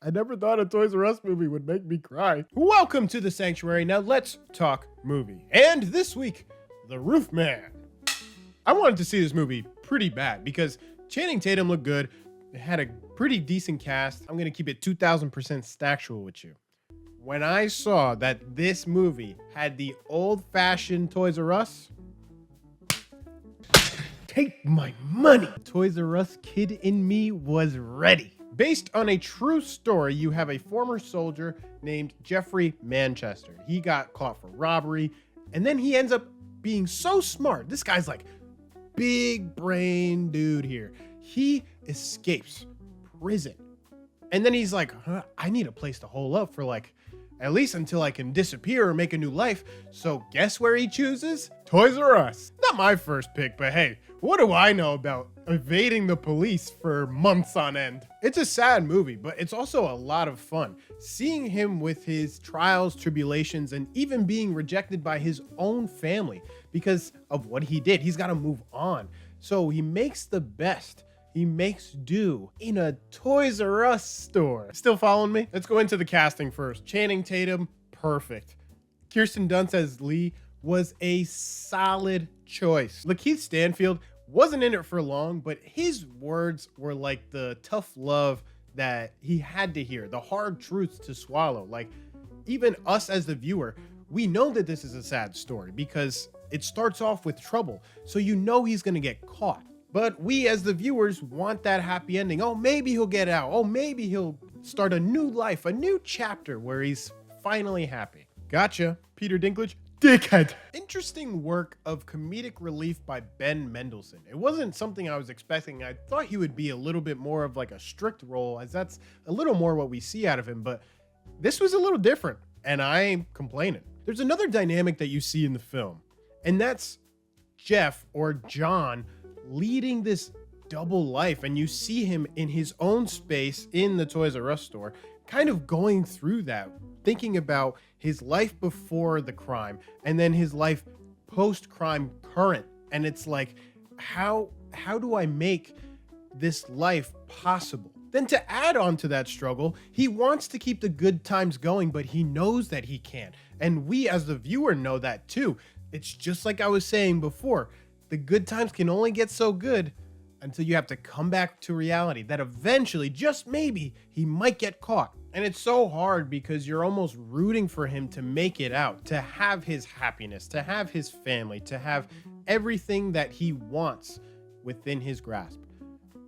I never thought a Toys R Us movie would make me cry. Welcome to the Sanctuary. Now let's talk movie. And this week, The Roofman. I wanted to see this movie pretty bad because Channing Tatum looked good. It had a pretty decent cast. I'm going to keep it 2000% factual with you. When I saw that this movie had the old-fashioned Toys R Us, take my money. Toys R Us kid in me was ready. Based on a true story, you have a former soldier named Jeffrey Manchester. He got caught for robbery, and then he ends up being so smart. This guy's like big brain dude here. He escapes prison. And then he's like, I need a place to hole up for like at least until I can disappear or make a new life. So guess where he chooses? Toys R Us. Not my first pick, but hey, what do I know about evading the police for months on end? It's a sad movie, but it's also a lot of fun. Seeing him with his trials, tribulations, and even being rejected by his own family because of what he did. He's got to move on. So he makes the best. He makes do in a Toys R Us store. Still following me? Let's go into the casting first. Channing Tatum, perfect. Kirsten Dunst as Lee was a solid choice. Lakeith Stanfield wasn't in it for long, but his words were like the tough love that he had to hear, the hard truths to swallow. Like, even us as the viewer, we know that this is a sad story because it starts off with trouble. So you know he's gonna get caught. But we as the viewers want that happy ending. Oh, maybe he'll get out. Oh, maybe he'll start a new life, a new chapter where he's finally happy. Gotcha, Peter Dinklage. Dickhead. Interesting work of comedic relief by Ben Mendelsohn. It wasn't something I was expecting. I thought he would be a little bit more of like a strict role, as that's a little more what we see out of him, but this was a little different, and I ain't complaining. There's another dynamic that you see in the film, and that's Jeff, or John, leading this double life, and you see him in his own space in the Toys R Us store, kind of going through that, thinking about his life before the crime and then his life post-crime current. And it's like, how do I make this life possible? Then to add on to that struggle, he wants to keep the good times going, but he knows that he can't. And we as the viewer know that too. It's just like I was saying before, the good times can only get so good until you have to come back to reality that eventually, just maybe, he might get caught. And it's so hard because you're almost rooting for him to make it out, to have his happiness, to have his family, to have everything that he wants within his grasp.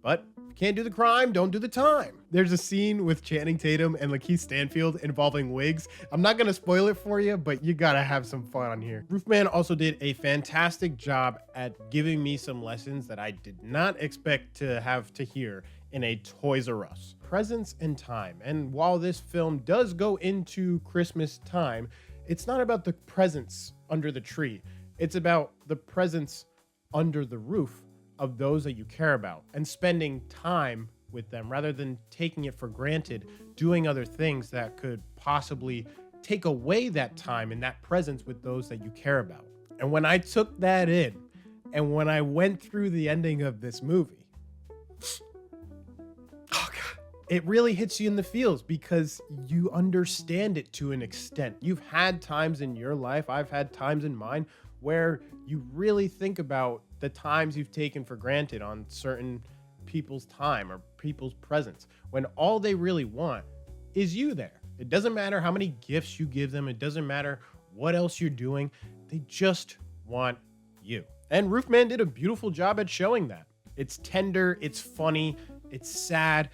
But if you can't do the crime, don't do the time. There's a scene with Channing Tatum and Lakeith Stanfield involving wigs. I'm not going to spoil it for you, but you got to have some fun on here. Roofman also did a fantastic job at giving me some lessons that I did not expect to have to hear in a Toys R Us. Presence and time. And while this film does go into Christmas time, it's not about the presents under the tree. It's about the presence under the roof of those that you care about and spending time with them rather than taking it for granted, doing other things that could possibly take away that time and that presence with those that you care about. And when I took that in, and when I went through the ending of this movie, it really hits you in the feels because you understand it to an extent. You've had times in your life, I've had times in mine, where you really think about the times you've taken for granted on certain people's time or people's presence, when all they really want is you there. It doesn't matter how many gifts you give them. It doesn't matter what else you're doing. They just want you. And Roofman did a beautiful job at showing that. It's tender, it's funny, it's sad,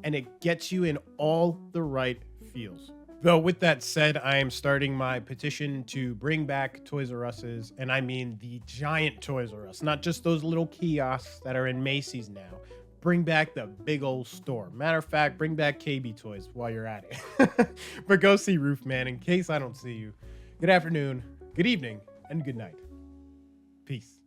and it gets you in all the right feels. Though with that said, I am starting my petition to bring back Toys R Us's, and I mean the giant Toys R Us, not just those little kiosks that are in Macy's now. Bring back the big old store. Matter of fact, bring back KB Toys while you're at it. But go see Roofman in case I don't see you. Good afternoon, good evening, and good night. Peace.